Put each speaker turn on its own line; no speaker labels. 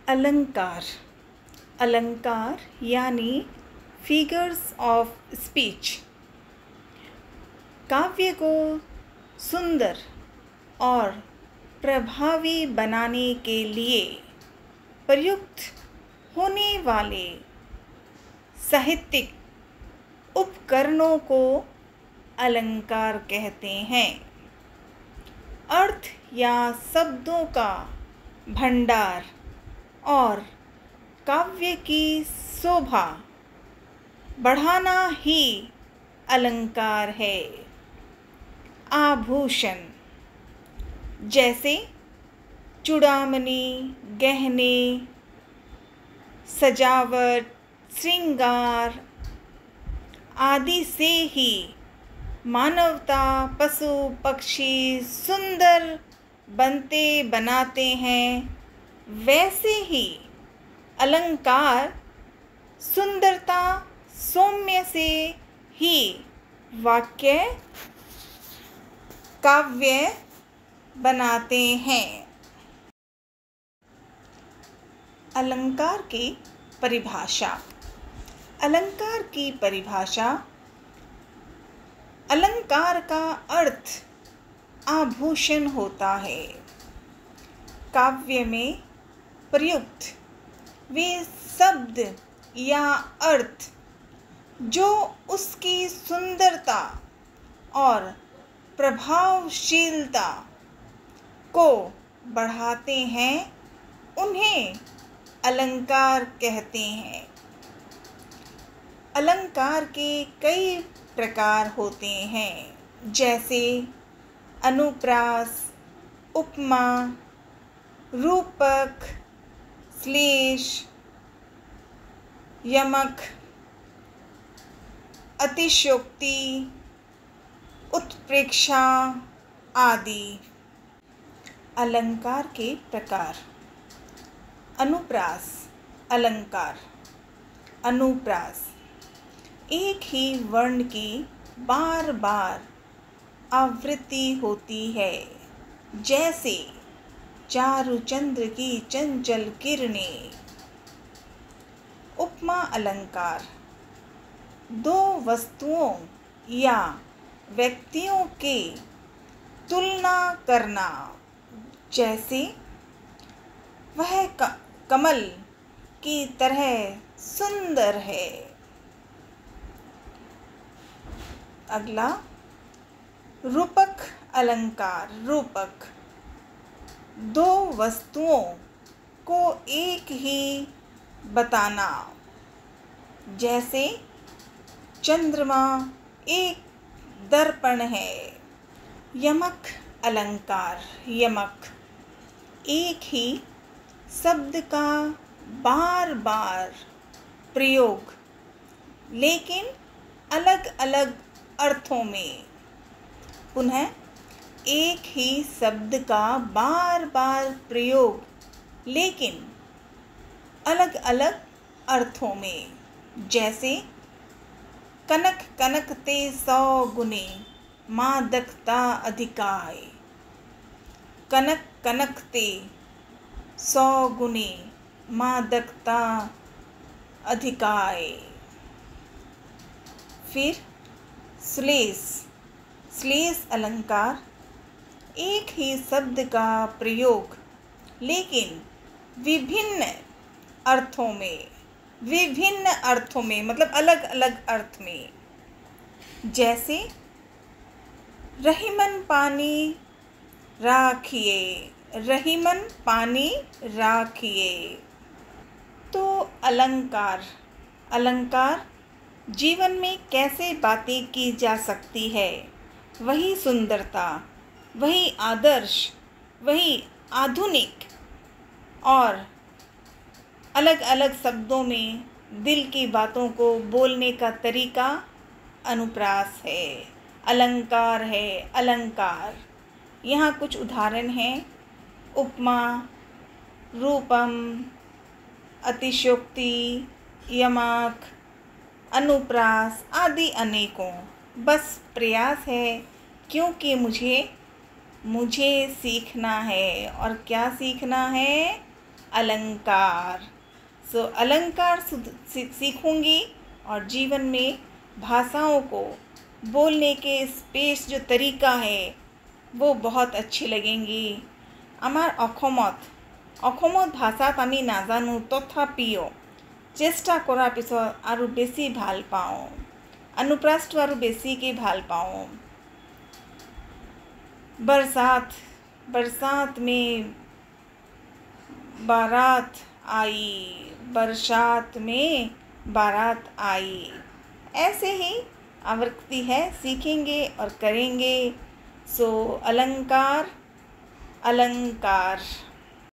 अलंकार। अलंकार यानी फिगर्स ऑफ स्पीच काव्य को सुंदर और प्रभावी बनाने के लिए प्रयुक्त होने वाले साहित्यिक उपकरणों को अलंकार कहते हैं। अर्थ या शब्दों का भंडार और काव्य की शोभा बढ़ाना ही अलंकार है। आभूषण जैसे चूड़ामणि, गहने, सजावट, श्रृंगार आदि से ही मानवता, पशु पक्षी सुंदर बनते बनाते हैं, वैसे ही अलंकार सुंदरता सौम्य से ही वाक्य काव्य बनाते हैं। अलंकार की परिभाषा। अलंकार की परिभाषा। अलंकार का अर्थ आभूषण होता है। काव्य में प्रयुक्त वे शब्द या अर्थ जो उसकी सुंदरता और प्रभावशीलता को बढ़ाते हैं, उन्हें अलंकार कहते हैं। अलंकार के कई प्रकार होते हैं, जैसे अनुप्रास, उपमा, रूपक, श्लेष, यमक, अतिशयोक्ति, उत्प्रेक्षा आदि। अलंकार के प्रकार। अनुप्रास अलंकार। अनुप्रास एक ही वर्ण की बार बार आवृत्ति होती है, जैसे चारुचंद्र की चंचल किरणें। उपमा अलंकार दो वस्तुओं या व्यक्तियों के तुलना करना, जैसे वह कमल की तरह सुंदर है। अगला रूपक अलंकार। रूपक दो वस्तुओं को एक ही बताना, जैसे चंद्रमा एक दर्पण है। यमक अलंकार। यमक एक ही शब्द का बार बार प्रयोग, लेकिन अलग अलग अर्थों में। पुनः एक ही शब्द का बार बार प्रयोग, लेकिन अलग अलग अर्थों में, जैसे कनक कनकते 100 गुने, मादकता अधिकाय। कनक कनकते 100 गुने, मादकता अधिकाय। फिर श्लेष। श्लेष अलंकार एक ही शब्द का प्रयोग, लेकिन विभिन्न अर्थों में। विभिन्न अर्थों में मतलब अलग अलग अर्थ में, जैसे रहीमन पानी राखिए। रहीमन पानी राखिए। तो अलंकार। अलंकार जीवन में कैसे बातें की जा सकती है, वही सुंदरता, वही आदर्श, वही आधुनिक और अलग अलग शब्दों में दिल की बातों को बोलने का तरीका अनुप्रास है, अलंकार है। अलंकार यहाँ कुछ उदाहरण हैं: उपमा, रूपम, अतिशयोक्ति, यमक, अनुप्रास आदि अनेकों। बस प्रयास है, क्योंकि मुझे सीखना है। और क्या सीखना है? अलंकार। सो अलंकार सीखूंगी और जीवन में भाषाओं को बोलने के स्पेस जो तरीका है वो बहुत अच्छी लगेंगी। आमार অসমত ভাষাত আমি নাজানো, তথাপিও চেষ্টা কৰাৰ পিছত আৰু বেছি ভাল পাওঁ, অনুপ্ৰাসটো আৰু বেছিকৈ ভাল পাওঁ। बरसात में बारात आई, बरसात में बारात आई, ऐसे ही आवृत्ति है, सीखेंगे और करेंगे। सो अलंकार अलंकार।